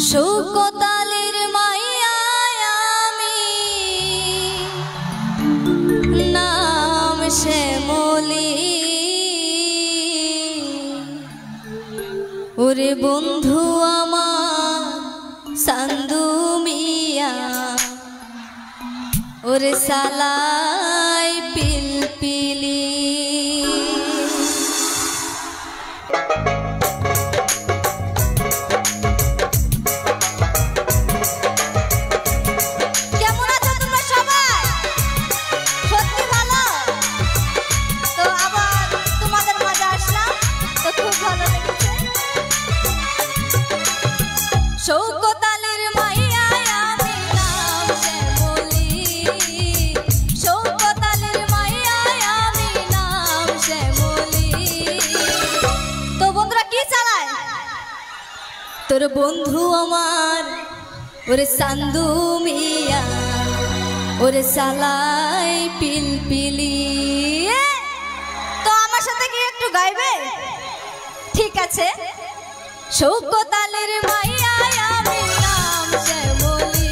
শৌকতালির মাইয়া আমি নাম শ্যামলী। ওরে বন্ধু আমার চান্দু মিয়া, ওরে সালাই পিলপিলি। শৌকতালির মাইয়া আমি নাম শ্যামলী, শৌকতালির মাইয়া আমি নাম শ্যামলী। তো বন্ধুরা কি চালায়? তোর বন্ধু আমার ওরে চান্দু মিয়া, ওরে চালাই পিলপিলি। তো আমার সাথে কি একটু গাইবে? ঠিক আছে। শৌকতালির মাইয়া আমি নাম শ্যামলী,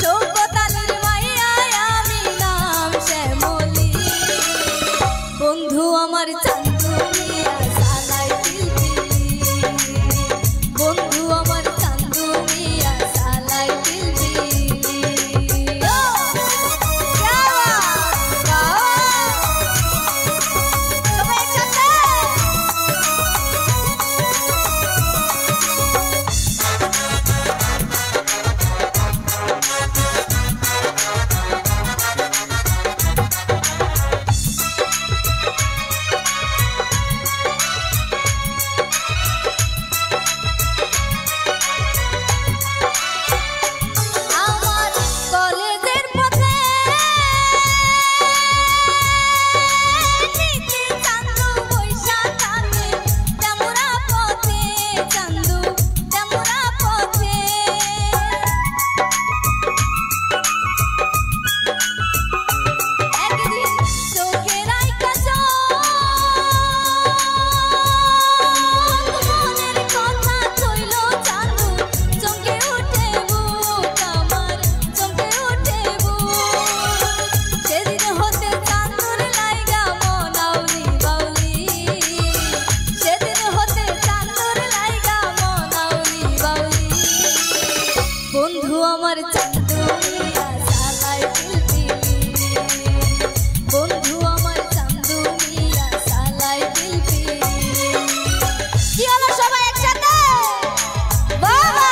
শৌকতালির মাইয়া আমি নাম শ্যামলী। বন্ধু আমার চান্দু মিয়া সালাই পিলপিলি, বন্ধু আমার চান্দু মিয়া সালাই পিলপিলি। বন্ধু আমার চান্দু মিয়া সালাই পিলপিলি, বন্ধু আমার চান্দু মিয়া সালাই পিলপিলি। কি হলো সবাই একসাথে? বাবা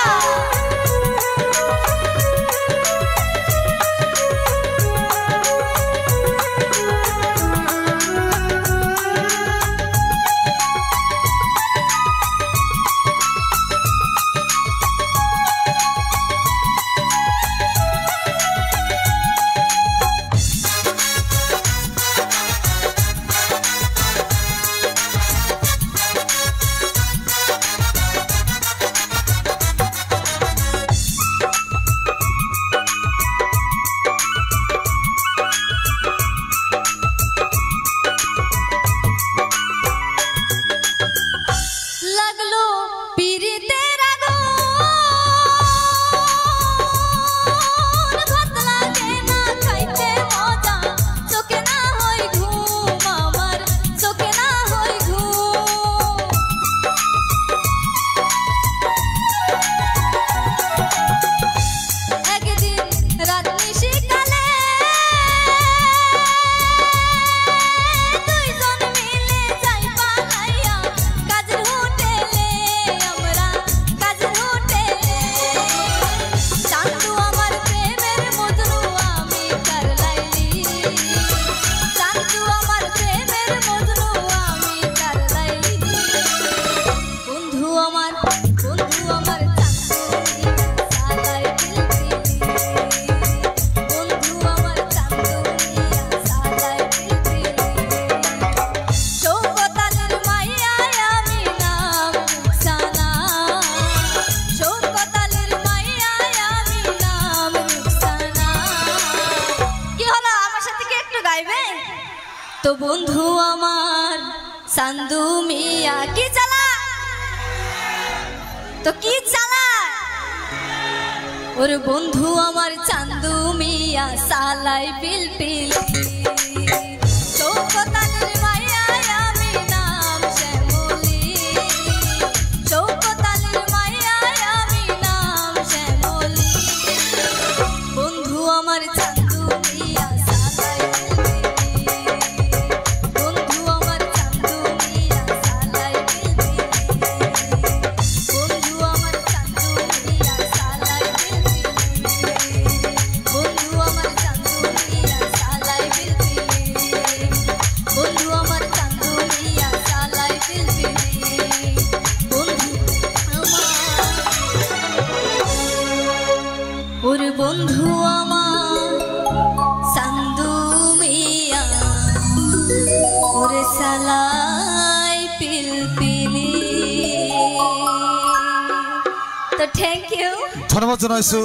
तो बंधु आमार चांदू मिया की चला तो की चला ওর বন্ধু আমার চান্দু মিয়া সালাই পিলপিলি চৌকতানের মাইয়া আমি নাম শ্যামলী চৌকতানের মাইয়া আমি নাম শ্যামলী বন্ধু আমার চান্দু মিয়া সালাই পিলপিলি বন্ধু আমার চান্দু মিয়া সালাই পিলপিলি বন্ধু আমার চান্দু মিয়া সালাই বন্ধু আমার চান্দু মিয়া সালাই পিলপিলি বন্ধু আমার চান্দু মিয়া সালাই পিলপিলি বন্ধু আমার ওর বন্ধু আমার চান্দু মিয়া ওরে সালাই পিলপিলি তো থ্যাংক ইউ ধন্যবাদ জানাইছো।